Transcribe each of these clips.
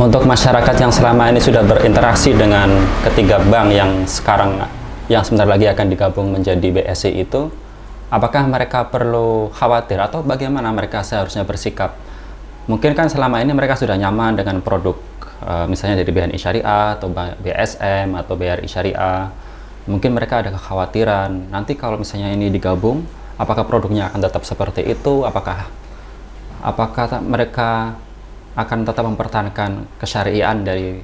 Untuk masyarakat yang selama ini sudah berinteraksi dengan ketiga bank yang sebentar lagi akan digabung menjadi BSI itu, apakah mereka perlu khawatir atau bagaimana mereka seharusnya bersikap? Mungkin kan selama ini mereka sudah nyaman dengan produk misalnya dari BNI Syariah atau BSM atau BRI Syariah. Mungkin mereka ada kekhawatiran nanti kalau misalnya ini digabung, apakah produknya akan tetap seperti itu? Apakah mereka akan tetap mempertahankan kesyariahan dari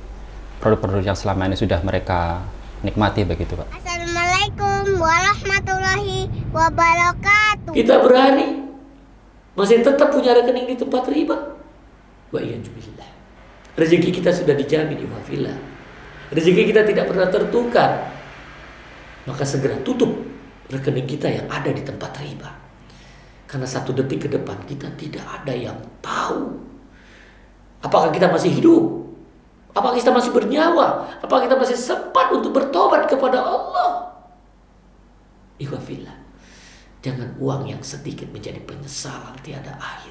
produk-produk yang selama ini sudah mereka nikmati begitu, Pak? Assalamualaikum warahmatullahi wabarakatuh. Kita berani masih tetap punya rekening di tempat riba. Wa iyyazubillah. Rezeki kita sudah dijamin, ikhwafillah. Rezeki kita tidak pernah tertukar. Maka segera tutup rekening kita yang ada di tempat riba. Karena 1 detik ke depan kita tidak ada yang tahu apakah kita masih hidup, apakah kita masih bernyawa, apakah kita masih sempat untuk bertobat kepada Allah. Ikhwafillah, jangan uang yang sedikit menjadi penyesalan tiada akhir.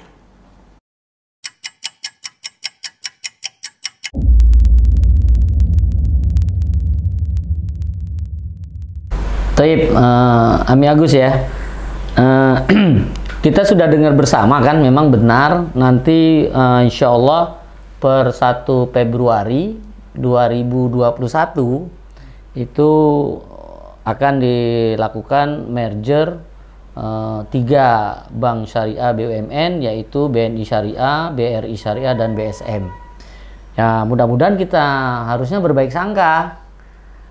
Taib, Ami Agus ya. Kita sudah dengar bersama kan, memang benar nanti insya Allah per 1 Februari 2021 itu akan dilakukan merger 3 bank syariah BUMN, yaitu BNI Syariah, BRI Syariah, dan BSM. Ya, mudah-mudahan kita harusnya berbaik sangka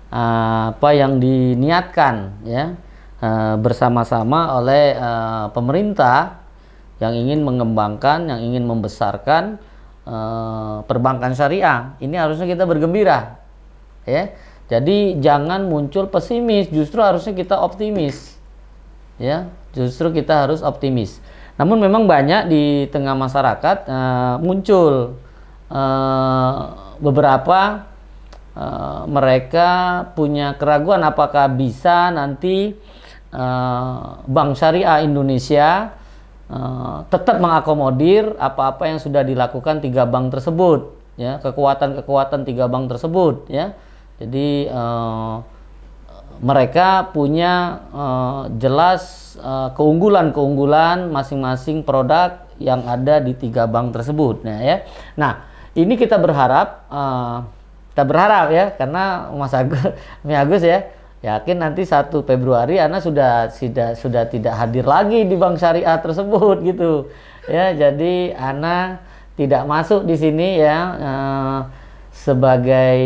apa yang diniatkan ya bersama-sama oleh pemerintah yang ingin mengembangkan, yang ingin membesarkan perbankan syariah. Ini harusnya kita bergembira ya. Jadi jangan muncul pesimis, justru harusnya kita optimis ya, justru kita harus optimis. Namun memang banyak di tengah masyarakat muncul beberapa mereka punya keraguan apakah bisa nanti Bank Syariah Indonesia tetap mengakomodir apa-apa yang sudah dilakukan 3 bank tersebut ya, kekuatan-kekuatan 3 bank tersebut ya. Jadi mereka punya jelas keunggulan-keunggulan masing-masing produk yang ada di 3 bank tersebut nah ya. Nah, ini kita berharap ya, karena Mas Agus ya yakin nanti 1 Februari Ana sudah tidak hadir lagi di bank syariah tersebut gitu ya. Jadi Ana tidak masuk di sini ya sebagai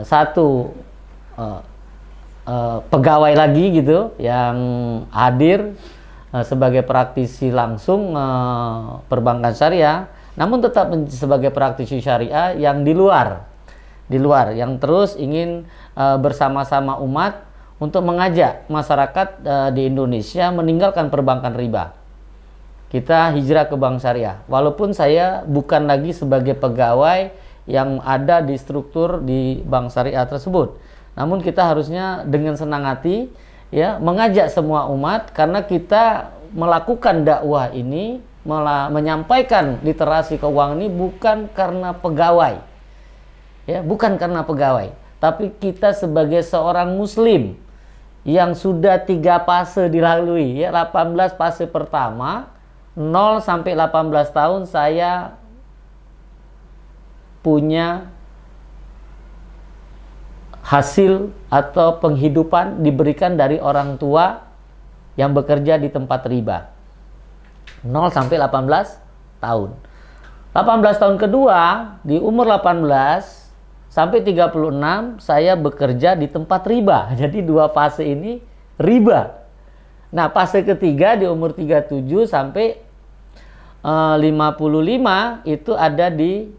satu pegawai lagi gitu yang hadir sebagai praktisi langsung perbankan syariah, namun tetap sebagai praktisi syariah yang di luar yang terus ingin bersama-sama umat untuk mengajak masyarakat di Indonesia meninggalkan perbankan riba. Kita hijrah ke bank syariah. Walaupun saya bukan lagi sebagai pegawai yang ada di struktur di bank syariah tersebut, namun kita harusnya dengan senang hati ya mengajak semua umat, karena kita melakukan dakwah ini, menyampaikan literasi keuangan ini bukan karena pegawai. Ya, bukan karena pegawai, tapi kita sebagai seorang muslim yang sudah 3 fase dilalui ya, 18 fase pertama 0 sampai 18 tahun saya punya hasil atau penghidupan diberikan dari orang tua yang bekerja di tempat riba. 0 sampai 18 tahun. 18 tahun kedua di umur 18 sampai 36 saya bekerja di tempat riba. Jadi 2 fase ini riba. Nah, fase ketiga di umur 37 sampai 55 itu ada di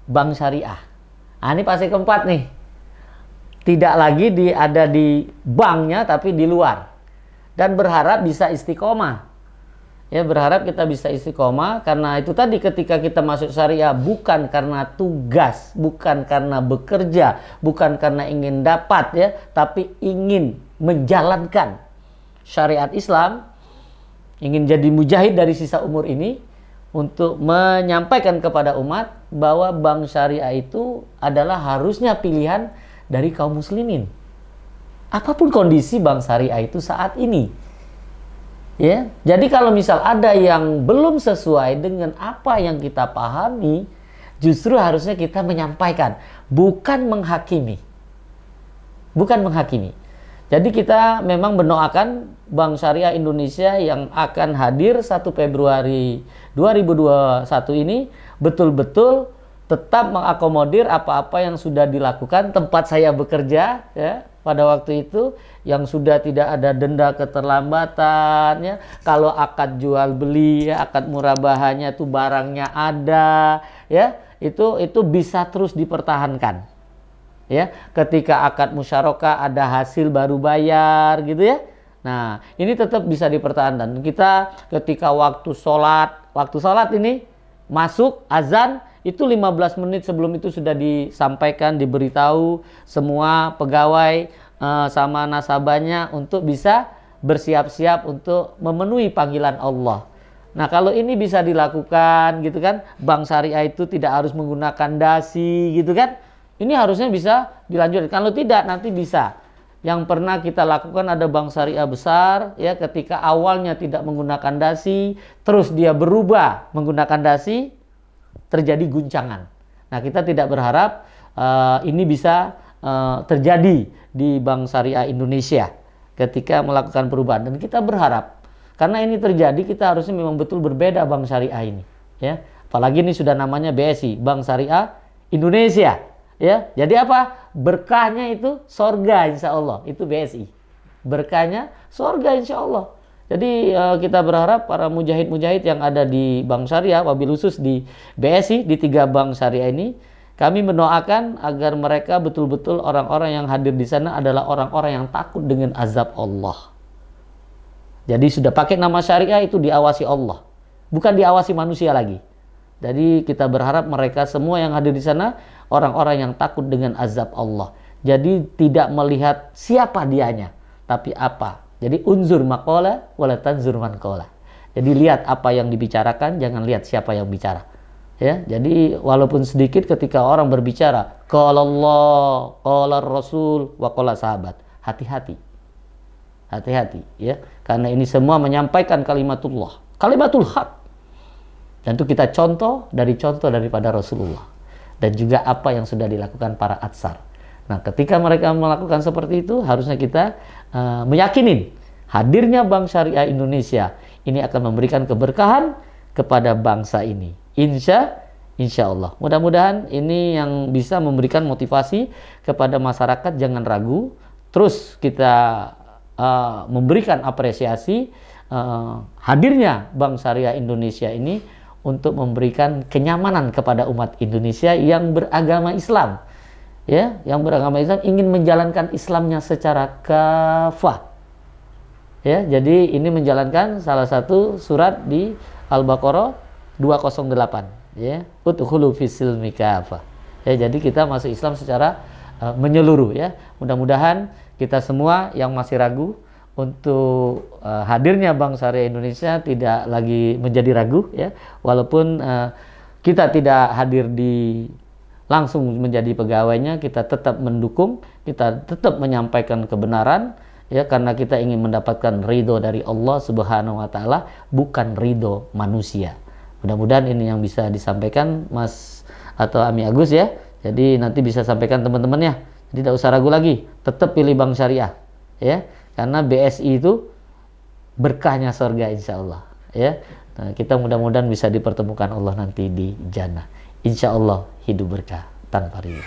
bank syariah. Nah, ini fase keempat nih. Tidak lagi ada di banknya tapi di luar. Dan berharap bisa istiqomah. Ya, berharap kita bisa istiqomah, karena itu tadi ketika kita masuk syariah bukan karena tugas, bukan karena bekerja, bukan karena ingin dapat ya, tapi ingin menjalankan syariat Islam, ingin jadi mujahid dari sisa umur ini untuk menyampaikan kepada umat bahwa bank syariah itu adalah harusnya pilihan dari kaum muslimin. Apapun kondisi bank syariah itu saat ini. Ya, jadi kalau misal ada yang belum sesuai dengan apa yang kita pahami, justru harusnya kita menyampaikan, bukan menghakimi. Bukan menghakimi. Jadi kita memang mendoakan Bank Syariah Indonesia yang akan hadir 1 Februari 2021 ini betul-betul tetap mengakomodir apa-apa yang sudah dilakukan tempat saya bekerja ya pada waktu itu, yang sudah tidak ada denda keterlambatan ya. Kalau akad jual beli ya, akad murabahanya itu barangnya ada ya, itu bisa terus dipertahankan. Ya, ketika akad musyarakah ada hasil baru bayar gitu ya. Nah, ini tetap bisa dipertahankan. Kita ketika waktu sholat ini masuk azan, itu 15 menit sebelum itu sudah disampaikan, diberitahu semua pegawai sama nasabahnya untuk bisa bersiap-siap untuk memenuhi panggilan Allah. Nah, kalau ini bisa dilakukan gitu kan, bank syariah itu tidak harus menggunakan dasi gitu kan. Ini harusnya bisa dilanjutkan. Kalau tidak, nanti bisa. Yang pernah kita lakukan ada bank syariah besar, ya, ketika awalnya tidak menggunakan dasi, terus dia berubah menggunakan dasi, terjadi guncangan. Nah, kita tidak berharap ini bisa terjadi di Bank Syariah Indonesia ketika melakukan perubahan. Dan kita berharap, karena ini terjadi, kita harusnya memang betul berbeda bank syariah ini. Ya, apalagi ini sudah namanya BSI, Bank Syariah Indonesia. Ya, jadi apa? Berkahnya itu sorga insya Allah, itu BSI. Berkahnya sorga insya Allah. Jadi kita berharap para mujahid-mujahid yang ada di Bank Syariah, wabil khusus di BSI, di 3 bank syariah ini, kami mendoakan agar mereka betul-betul orang-orang yang hadir di sana adalah orang-orang yang takut dengan azab Allah. Jadi sudah pakai nama syariah itu diawasi Allah, bukan diawasi manusia lagi. Jadi kita berharap mereka semua yang hadir di sana orang-orang yang takut dengan azab Allah. Jadi tidak melihat siapa dianya, tapi apa. Jadi unzur maqala wala tanzur man qala. Jadi lihat apa yang dibicarakan, jangan lihat siapa yang bicara. Ya, jadi walaupun sedikit ketika orang berbicara, qala Allah, qala Rasul, wa qala sahabat. Hati-hati. Hati-hati ya, karena ini semua menyampaikan kalimatullah, kalimatul haq. Dan itu kita contoh daripada Rasulullah. Dan juga apa yang sudah dilakukan para atsar. Nah, ketika mereka melakukan seperti itu, harusnya kita meyakinin hadirnya Bank Syariah Indonesia ini akan memberikan keberkahan kepada bangsa ini. Insya Allah. Mudah-mudahan ini yang bisa memberikan motivasi kepada masyarakat, jangan ragu. Terus kita memberikan apresiasi hadirnya Bank Syariah Indonesia ini untuk memberikan kenyamanan kepada umat Indonesia yang beragama Islam. Ya, yang beragama Islam ingin menjalankan Islamnya secara kafah. Ya, jadi ini menjalankan salah satu surat di Al-Baqarah 208, ya. Udkhulu fis-silmi kafah. Ya, jadi kita masuk Islam secara menyeluruh ya. Mudah-mudahan kita semua yang masih ragu untuk hadirnya Bank Syariah Indonesia tidak lagi menjadi ragu ya, walaupun kita tidak hadir di langsung menjadi pegawainya, kita tetap mendukung, kita tetap menyampaikan kebenaran ya, karena kita ingin mendapatkan ridho dari Allah Subhanahu wa taala, bukan ridho manusia. Mudah-mudahan ini yang bisa disampaikan Mas atau Ami Agus ya. Jadi nanti bisa sampaikan teman-temannya. Jadi tidak usah ragu lagi, tetap pilih Bank Syariah ya. Karena BSI itu berkahnya surga insya Allah ya. Nah, kita mudah-mudahan bisa dipertemukan Allah nanti di jannah. Insya Allah hidup berkah tanpa riba.